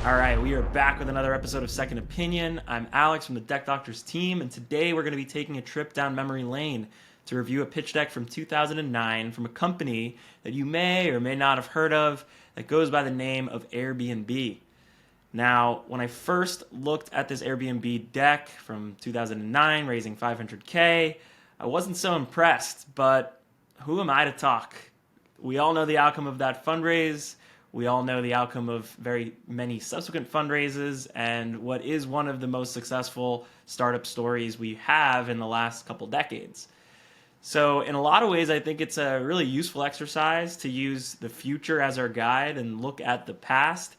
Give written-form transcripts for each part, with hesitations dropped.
All right, we are back with another episode of Second Opinion. I'm Alex from the Deck Doctors team, and today we're going to be taking a trip down memory lane to review a pitch deck from 2009 from a company that you may or may not have heard of that goes by the name of Airbnb. Now, when I first looked at this Airbnb deck from 2009, raising 500K, I wasn't so impressed, but who am I to talk? We all know the outcome of that fundraise. We all know the outcome of very many subsequent fundraises and what is one of the most successful startup stories we have in the last couple decades. So in a lot of ways, I think it's a really useful exercise to use the future as our guide and look at the past,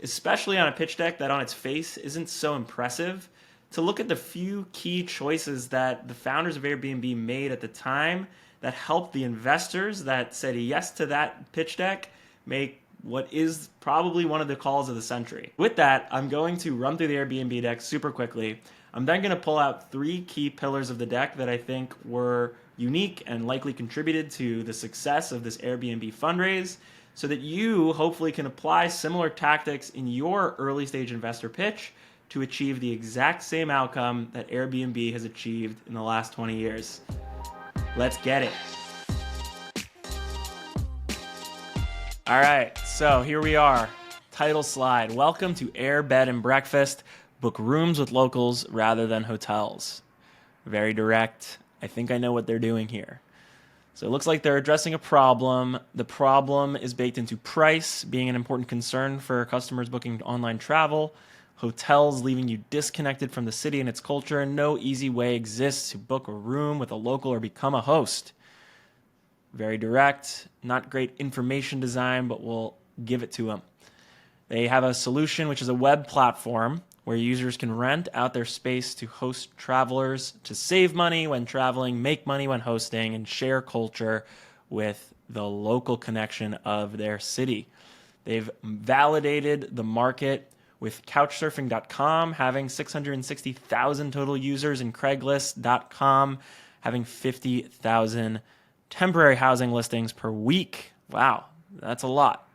especially on a pitch deck that on its face isn't so impressive, to look at the few key choices that the founders of Airbnb made at the time that helped the investors that said yes to that pitch deck make what is probably one of the calls of the century. With that, I'm going to run through the Airbnb deck super quickly. I'm then going to pull out three key pillars of the deck that I think were unique and likely contributed to the success of this Airbnb fundraise so that you hopefully can apply similar tactics in your early stage investor pitch to achieve the exact same outcome that Airbnb has achieved in the last 20 years. Let's get it. All right, so here we are. Title slide. Welcome to Air Bed and Breakfast. Book rooms with locals rather than hotels. Very direct. I think I know what they're doing here. So it looks like they're addressing a problem. The problem is baked into price, being an important concern for customers booking online travel. Hotels leaving you disconnected from the city and its culture, and no easy way exists to book a room with a local or become a host. Very direct, not great information design, but we'll give it to them. They have a solution, which is a web platform where users can rent out their space to host travelers to save money when traveling, make money when hosting, and share culture with the local connection of their city. They've validated the market with Couchsurfing.com having 660,000 total users and Craigslist.com having 50,000 temporary housing listings per week. Wow, that's a lot.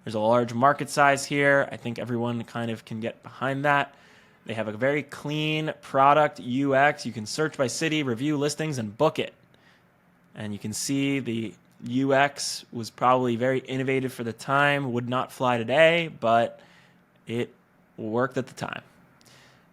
There's a large market size here. I think everyone kind of can get behind that. They have a very clean product UX. You can search by city, review listings, and book it. And you can see the UX was probably very innovative for the time, would not fly today, but it worked at the time.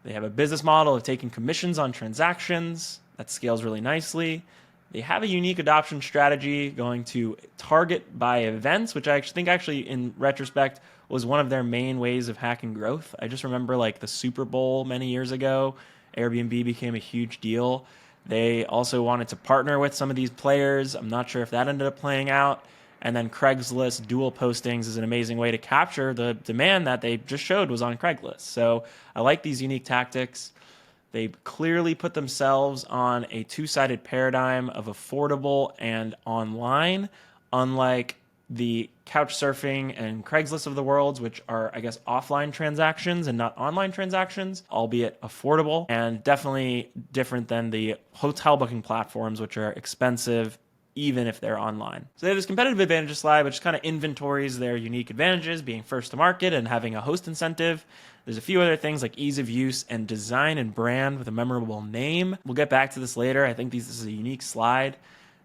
They have a business model of taking commissions on transactions. That scales really nicely. They have a unique adoption strategy going to target by events, which I think actually in retrospect was one of their main ways of hacking growth. I just remember like the Super Bowl many years ago, Airbnb became a huge deal. They also wanted to partner with some of these players. I'm not sure if that ended up playing out. And then Craigslist dual postings is an amazing way to capture the demand that they just showed was on Craigslist. So I like these unique tactics. They clearly put themselves on a two-sided paradigm of affordable and online, unlike the Couchsurfing and Craigslist of the world, which are, I guess, offline transactions and not online transactions, albeit affordable, and definitely different than the hotel booking platforms, which are expensive, even if they're online. So they have this competitive advantage slide, which kind of inventories their unique advantages, being first to market and having a host incentive. There's a few other things like ease of use and design and brand with a memorable name. We'll get back to this later. I think this is a unique slide.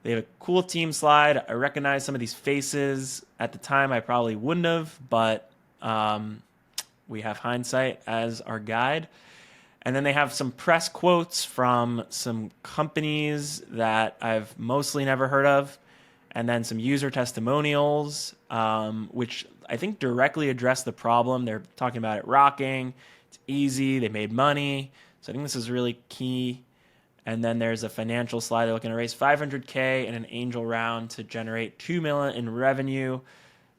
They have a cool team slide. I recognize some of these faces. At the time, I probably wouldn't have, but we have hindsight as our guide. And then they have some press quotes from some companies that I've mostly never heard of, and then some user testimonials, which I think directly address the problem. They're talking about it rocking. It's easy. They made money. So I think this is really key. And then there's a financial slide. They're looking to raise 500K in an angel round to generate $2 million in revenue.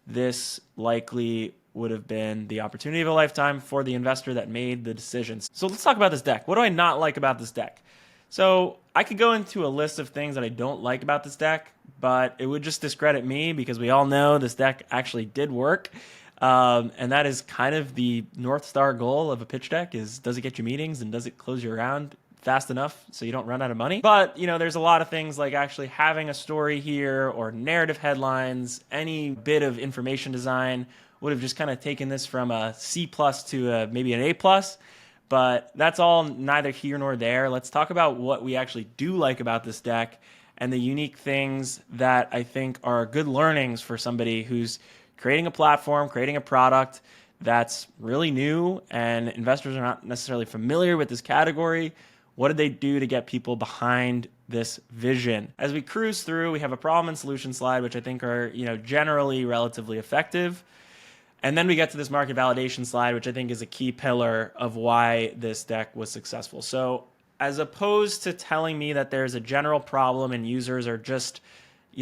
This likely would have been the opportunity of a lifetime for the investor that made the decisions. So let's talk about this deck. What do I not like about this deck? So I could go into a list of things that I don't like about this deck, but it would just discredit me because we all know this deck actually did work. And that is kind of the North Star goal of a pitch deck is, does it get you meetings and does it close you around fast enough so you don't run out of money? But, you know, there's a lot of things like actually having a story here or narrative headlines, any bit of information design would have just kind of taken this from a C plus to maybe an A plus. But that's all neither here nor there. Let's talk about what we actually do like about this deck and the unique things that I think are good learnings for somebody who's creating a platform, creating a product that's really new and investors are not necessarily familiar with this category. What did they do to get people behind this vision? As we cruise through, we have a problem and solution slide, which I think are, generally relatively effective. And then we get to this market validation slide, which I think is a key pillar of why this deck was successful. So as opposed to telling me that there's a general problem and users are just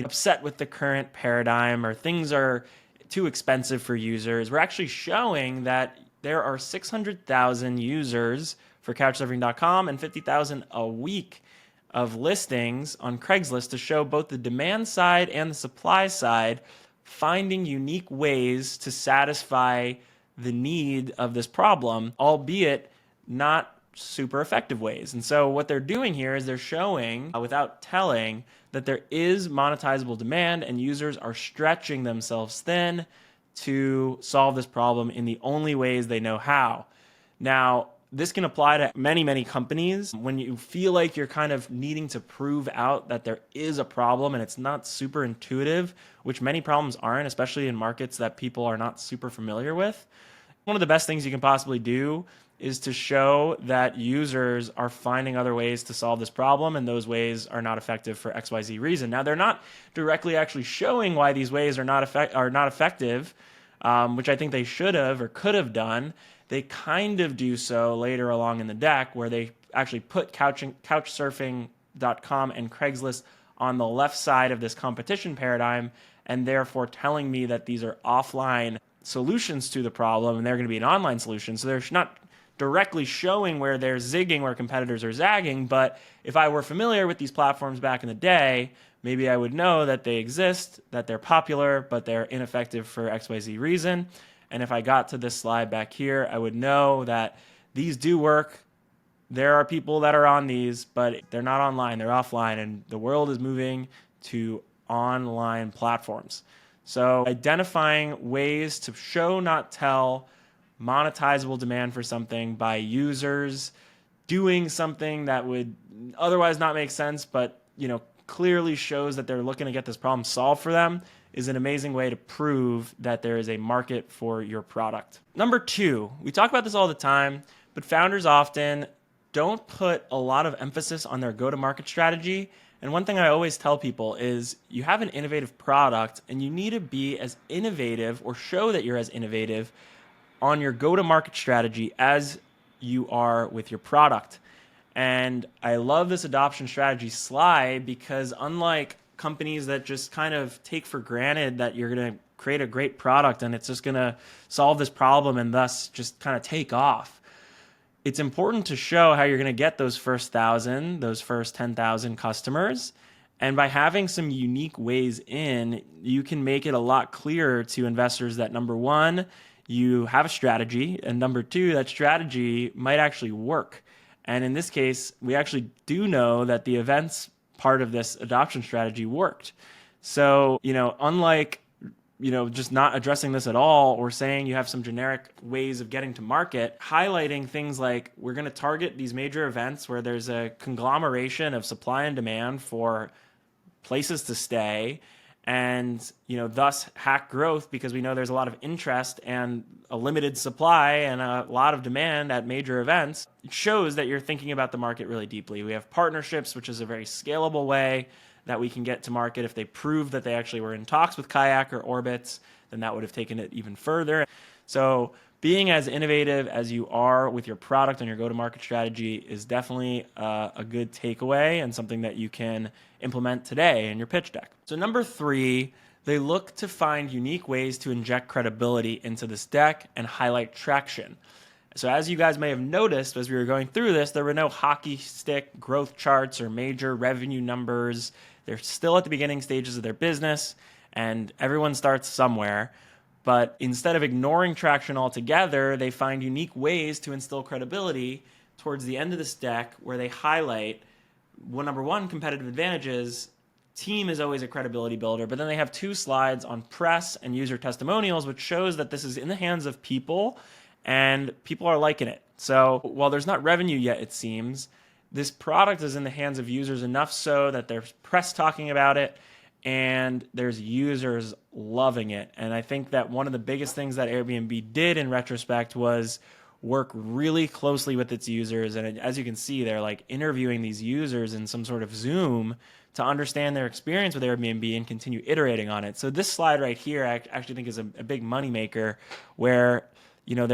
upset with the current paradigm or things are too expensive for users, we're actually showing that there are 600,000 users for Couchsurfing.com and 50,000 a week of listings on Craigslist to show both the demand side and the supply side finding unique ways to satisfy the need of this problem, albeit not super effective ways. And so what they're doing here is they're showing, without telling, that there is monetizable demand and users are stretching themselves thin to solve this problem in the only ways they know how. Now, this can apply to many, many companies. When you feel like you're kind of needing to prove out that there is a problem and it's not super intuitive, which many problems aren't, especially in markets that people are not super familiar with. One of the best things you can possibly do is to show that users are finding other ways to solve this problem, and those ways are not effective for XYZ reason. Now, they're not directly actually showing why these ways are not effective, which I think they should have or could have done. They kind of do so later along in the deck, where they actually put Couchsurfing.com and Craigslist on the left side of this competition paradigm, and therefore telling me that these are offline solutions to the problem, and they're going to be an online solution. So they're not directly showing where they're zigging where competitors are zagging, but if I were familiar with these platforms back in the day, maybe I would know that they exist, that they're popular, but they're ineffective for XYZ reason. And if I got to this slide back here, I would know that these do work. There are people that are on these, but they're not online, they're offline, and the world is moving to online platforms. So identifying ways to show, not tell, monetizable demand for something by users doing something that would otherwise not make sense, but clearly shows that they're looking to get this problem solved for them, is an amazing way to prove that there is a market for your product. Number 2, we talk about this all the time, but founders often don't put a lot of emphasis on their go-to-market strategy. And one thing I always tell people is you have an innovative product and you need to be as innovative or show that you're as innovative on your go-to-market strategy as you are with your product. And I love this adoption strategy slide because unlike companies that just kind of take for granted that you're going to create a great product and it's just going to solve this problem and thus just kind of take off, it's important to show how you're going to get those first 1,000, those first 10,000 customers. And by having some unique ways in, you can make it a lot clearer to investors that number 1, you have a strategy, and number 2, that strategy might actually work. And in this case, we actually do know that the events part of this adoption strategy worked. So, unlike, just not addressing this at all or saying you have some generic ways of getting to market, highlighting things like we're going to target these major events where there's a conglomeration of supply and demand for places to stay, and thus hack growth because we know there's a lot of interest and a limited supply and a lot of demand at major events. It shows that you're thinking about the market really deeply. We have partnerships, which is a very scalable way that we can get to market. If they prove that they actually were in talks with Kayak or Orbitz, then that would have taken it even further. So being as innovative as you are with your product and your go-to-market strategy is definitely a good takeaway and something that you can implement today in your pitch deck. So number 3, they look to find unique ways to inject credibility into this deck and highlight traction. So as you guys may have noticed as we were going through this, there were no hockey stick growth charts or major revenue numbers. They're still at the beginning stages of their business, and everyone starts somewhere. But instead of ignoring traction altogether, they find unique ways to instill credibility towards the end of this deck where they highlight, well, number 1, competitive advantages, team is always a credibility builder, but then they have 2 slides on press and user testimonials, which shows that this is in the hands of people and people are liking it. So while there's not revenue yet, it seems, this product is in the hands of users enough so that there's press talking about it and there's users loving it. And I think that one of the biggest things that Airbnb did in retrospect was work really closely with its users. And as you can see, they're like interviewing these users in some sort of Zoom to understand their experience with Airbnb and continue iterating on it. So this slide right here, I actually think is a big moneymaker where, you know,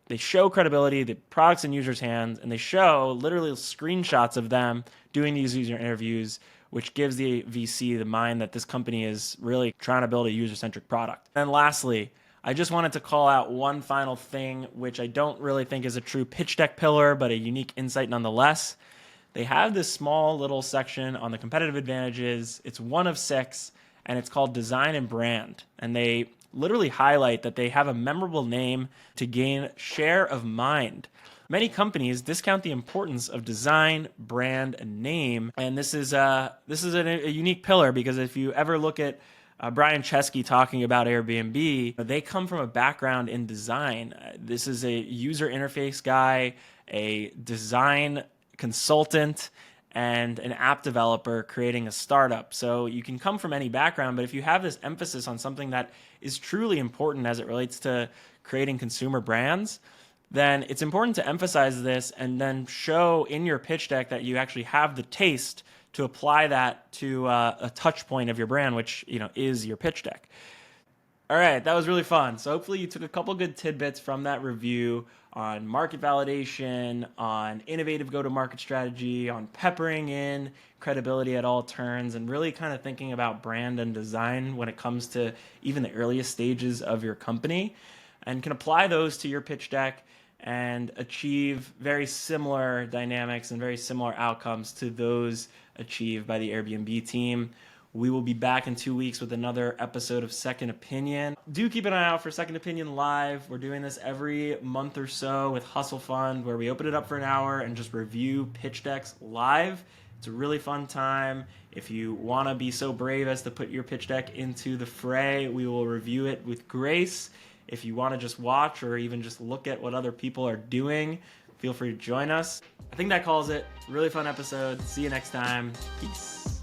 they show credibility, the product's in users' hands, and they show literally screenshots of them doing these user interviews, which gives the VC the mind that this company is really trying to build a user-centric product. And lastly, I just wanted to call out one final thing, which I don't really think is a true pitch deck pillar, but a unique insight nonetheless. They have this small little section on the competitive advantages. It's one of 6, and it's called Design and Brand. And they literally highlight that they have a memorable name to gain share of mind. Many companies discount the importance of design, brand, and name, and this is a unique pillar because if you ever look at Brian Chesky talking about Airbnb, they come from a background in design. This is a user interface guy, a design consultant, and an app developer creating a startup. So you can come from any background, but if you have this emphasis on something that is truly important as it relates to creating consumer brands, then it's important to emphasize this and then show in your pitch deck that you actually have the taste to apply that to a touch point of your brand, which, you know, is your pitch deck. All right, that was really fun. So hopefully you took a couple good tidbits from that review on market validation, on innovative go-to-market strategy, on peppering in credibility at all turns, and really kind of thinking about brand and design when it comes to even the earliest stages of your company, and can apply those to your pitch deck and achieve very similar dynamics and very similar outcomes to those achieved by the Airbnb team. We will be back in 2 weeks with another episode of Second Opinion. Do keep an eye out for Second Opinion Live. We're doing this every month or so with Hustle Fund, where we open it up for an hour and just review pitch decks live. It's a really fun time. If you want to be so brave as to put your pitch deck into the fray, we will review it with grace. If you want to just watch or even just look at what other people are doing, feel free to join us. I think that calls it. Really fun episode. See you next time. Peace.